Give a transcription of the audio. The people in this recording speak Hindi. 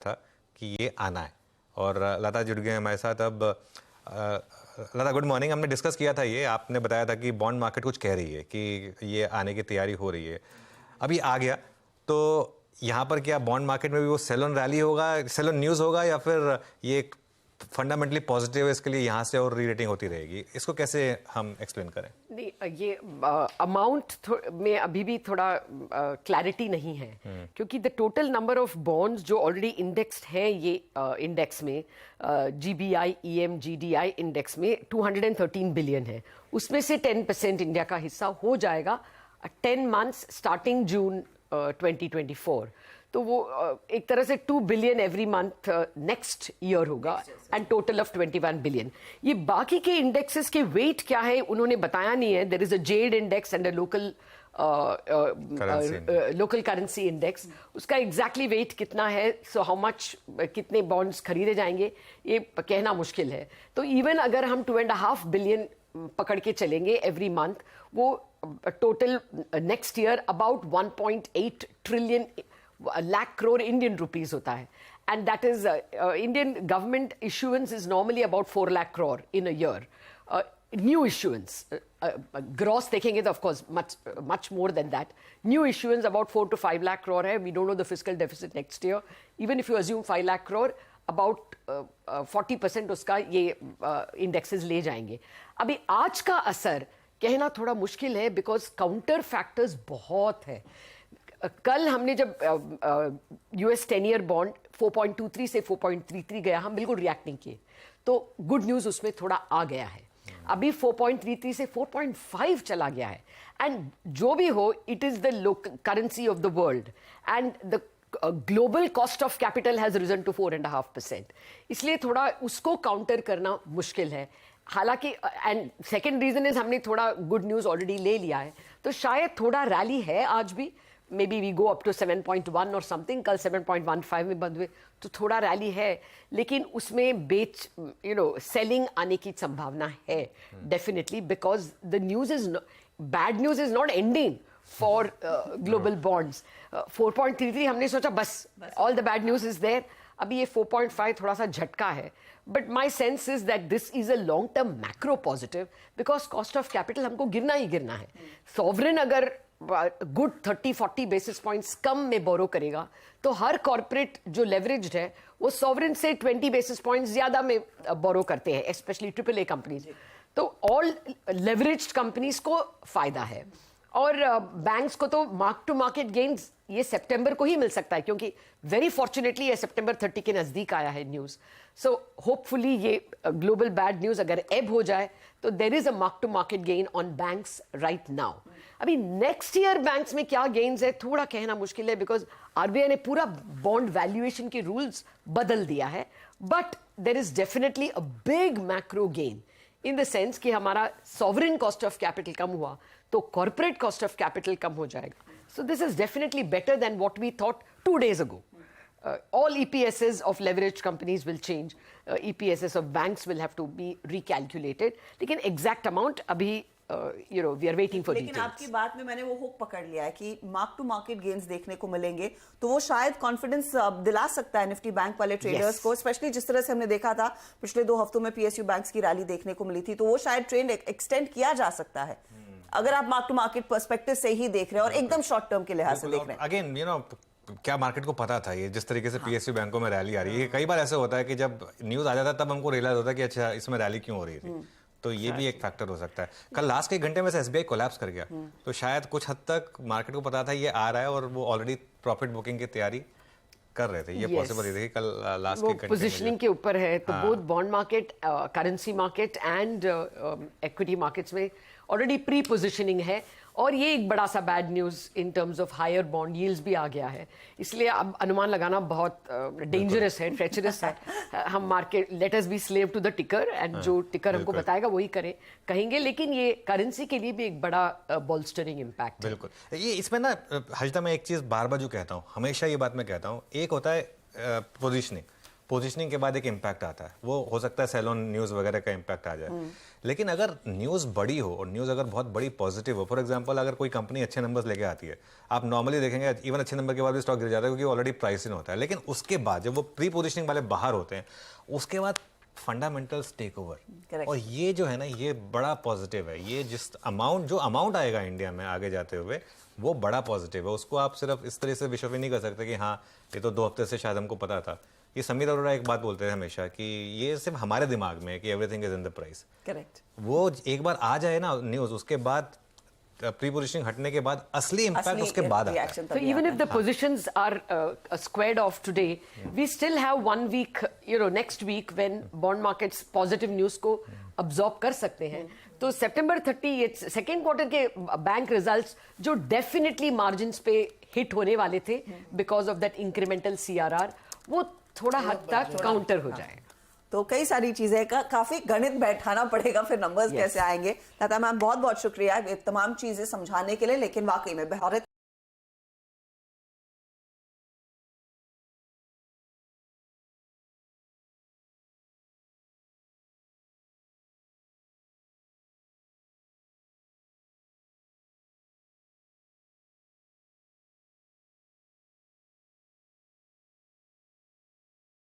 था कि ये आना है और लता जुड़ गए हमारे साथ। अब लता, गुड मॉर्निंग। हमने डिस्कस किया था ये, आपने बताया था कि बॉन्ड मार्केट कुछ कह रही है कि ये आने की तैयारी हो रही है, अभी आ गया। तो यहाँ पर क्या बॉन्ड मार्केट में भी वो सेल ऑन रैली होगा, सेल ऑन न्यूज़ होगा, या फिर ये फंडामेंटली पॉजिटिव है, इसके लिए यहाँ से और री रेटिंग होती रहेगी? इसको कैसे हम एक्सप्लेन करें? नहीं, ये अमाउंट में अभी भी थोड़ा क्लैरिटी नहीं है, क्योंकि the total number of bonds जो ऑलरेडी इंडेक्स्ड हैं ये इंडेक्स में, GBI EM GDI इंडेक्स में 213 बिलियन है। उसमें से 10% इंडिया का हिस्सा हो जाएगा 10 मंथ्स स्टार्टिंग जून 2024। तो वो एक तरह से 2 billion every month next year होगा एंड टोटल ऑफ 21 बिलियन। ये बाकी के इंडेक्सेस के वेट क्या है उन्होंने बताया नहीं है। There is a Z index and a local currency index. उसका एग्जैक्टली वेट कितना है, सो हाउ मच, कितने बॉन्ड्स खरीदे जाएंगे, ये कहना मुश्किल है। तो इवन अगर हम 2.5 बिलियन पकड़ के चलेंगे एवरी मंथ, वो total next year about 1.8 trillion lakh crore Indian rupees होता है, and that is Indian government issuance is normally about 4 lakh crore in a year. New issuance, gross देखेंगे तो of course much more than that. New issuance about 4 to 5 lakh crore है. We don't know the fiscal deficit next year. Even if you assume 5 lakh crore, about 40% उसका ये indexes ले जाएंगे। अभी आज का असर कहना थोड़ा मुश्किल है, because counter factors बहुत है। कल हमने जब US 10 ईयर बॉन्ड 4.23 से 4.33 गया, हम बिल्कुल रिएक्ट नहीं किए, तो गुड न्यूज उसमें थोड़ा आ गया है। अभी 4.33 से 4.5 चला गया है, एंड जो भी हो, it is the local currency of the world and the global cost of capital has risen to 4.5%। इसलिए थोड़ा उसको काउंटर करना मुश्किल है। हालांकि एंड सेकेंड रीजन इज हमने थोड़ा गुड न्यूज ऑलरेडी ले लिया है, तो शायद थोड़ा रैली है आज भी। Maybe we go up to 7.1 or something. कल 7.15 में बंद हुए, तो थोड़ा रैली है, लेकिन उसमें सेलिंग आने की संभावना है definitely, because the news is bad news is not ending for global bonds. 4.33 हमने सोचा बस all the bad news is there. अभी ये 4.5 थोड़ा सा झटका है, but my sense is that this is a long term macro positive, because cost of capital हमको गिरना ही गिरना है। सॉवरेन अगर गुड 30-40 बेसिस पॉइंट्स कम में बोरो करेगा, तो हर कॉर्पोरेट जो लेवरेज्ड है वो सॉवरेन से 20 बेसिस पॉइंट्स ज्यादा में बोरो करते हैं, स्पेशली AAA कंपनीज। तो ऑल लेवरेज्ड कंपनीज को फायदा है, और बैंक्स को तो मार्क टू मार्केट गेन्स ये सितंबर को ही मिल सकता है, क्योंकि वेरी फॉर्चुनेटली ये सितंबर 30 के नजदीक आया है न्यूज। सो होपफुली ये ग्लोबल बैड न्यूज अगर एब हो जाए, तो there is a mark to market gain on banks right now. अभी नेक्स्ट ईयर बैंक्स में क्या गेन्स है थोड़ा कहना मुश्किल है, बिकॉज RBI ने पूरा बॉन्ड वैल्यूएशन के रूल्स बदल दिया है, but there is definitely a big macro gain in the sense कि हमारा सॉवरेन कॉस्ट ऑफ कैपिटल कम हुआ तो कॉर्पोरेट कॉस्ट ऑफ कैपिटल कम हो जाएगा। So this is definitely better than what we thought 2 days ago. All EPSs of leveraged companies will change. EPSs of banks will have to be recalculated. लेकिन exact amount अभी we are waiting for details. लेकिन आपकी बात में मैंने वो हुक पकड़ लिया है कि मार्क टू मार्केट गेन्स देखने को मिलेंगे, तो वो शायद कॉन्फिडेंस दिला सकता है निफ्टी बैंक वाले ट्रेडर्स को, स्पेशली जिस तरह से हमने देखा था पिछले 2 हफ्तों में PSU बैंक्स की रैली देखने को मिली थी, तो वो शायद ट्रेंड एक्सटेंड किया जा सकता है अगर आप मार्क टू मार्केट पर्सपेक्टिव से ही देख रहे हैं और एकदम शॉर्ट टर्म के लिहाज से देख रहे हैं। अगेन क्या मार्केट को पता था ये जिस तरीके से PSU बैंकों में रैली आ रही है? कई बार ऐसे होता है कि जब न्यूज आ जाता है तब हमको रियलाइज होता है कि अच्छा इसमें रैली क्यों हो रही थी, तो ये भी एक फैक्टर हो सकता है। कल लास्ट के घंटे में से SBI कोलैप्स कर गया, तो शायद कुछ हद तक मार्केट को पता था ये आ रहा है और वो ऑलरेडी प्रॉफिट बुकिंग की तैयारी कर रहे थे। ये पॉसिबल ही थी कल लास्ट के घंटे में। पोजीशनिंग के ऊपर है, तो both bond market, currency market and equity markets में ऑलरेडी प्री पोजीशनिंग है, और ये एक बड़ा सा bad news in terms of higher bond yields भी आ गया है। इसलिए अब अनुमान लगाना बहुत डेंजरस है, ट्रेचरस है। हम market let us be slave to the ticker, and जो टिकर हमको बताएगा वही कहेंगे, लेकिन ये करेंसी के लिए भी एक बड़ा बॉल्स्टरिंग इम्पैक्ट है। बिल्कुल। ये इसमें ना हजदा, मैं एक चीज बार बार जो कहता हूँ, हमेशा ये बात मैं कहता हूँ, एक होता है पोजीशनिंग के बाद एक इम्पैक्ट आता है, वो हो सकता है सेलोन न्यूज़ वगैरह का इम्पैक्ट आ जाए। लेकिन अगर न्यूज़ बड़ी हो और न्यूज़ अगर बहुत बड़ी पॉजिटिव हो, फॉर एग्जांपल अगर कोई कंपनी अच्छे नंबर्स लेके आती है, आप नॉर्मली देखेंगे इवन अच्छे नंबर के बाद भी स्टॉक गिर जाता है क्योंकि ऑलरेडी प्राइस इन होता है। लेकिन उसके बाद जब वो प्री पोजिशनिंग वाले बाहर होते हैं, उसके बाद फंडामेंटल्स टेक ओवर, और ये जो है ना, ये बड़ा पॉजिटिव है। ये जो अमाउंट आएगा इंडिया में आगे जाते हुए, वो बड़ा पॉजिटिव है। उसको आप सिर्फ इस तरह से विश्वास नहीं कर सकते कि हाँ ये तो 2 हफ्ते से शायद हमको पता था। ये समीर अरोड़ा एक बात बोलते हैं हमेशा कि ये सिर्फ हमारे दिमाग में है कि everything is in the price. Correct. वो एक बार आ जाए ना न्यूज़, उसके बाद प्री पोजीशनिंग हटने के बाद असली इम्पैक्ट उसके बाद आता है। So even if the positions are squared off today, we still have 1 week, next week when bond markets positive news को absorb कर सकते हैं। तो September 30 सेकेंड क्वार्टर के बैंक रिजल्ट्स जो डेफिनेटली मार्जिन्स पे हिट होने वाले थे because of that incremental CRR, वो थोड़ा हद तक काउंटर हो जाए। तो कई सारी चीजें काफी गणित बैठाना पड़ेगा, फिर नंबर्स कैसे आएंगे। लता मैम बहुत बहुत शुक्रिया ये तमाम चीजें समझाने के लिए। लेकिन वाकई में भारत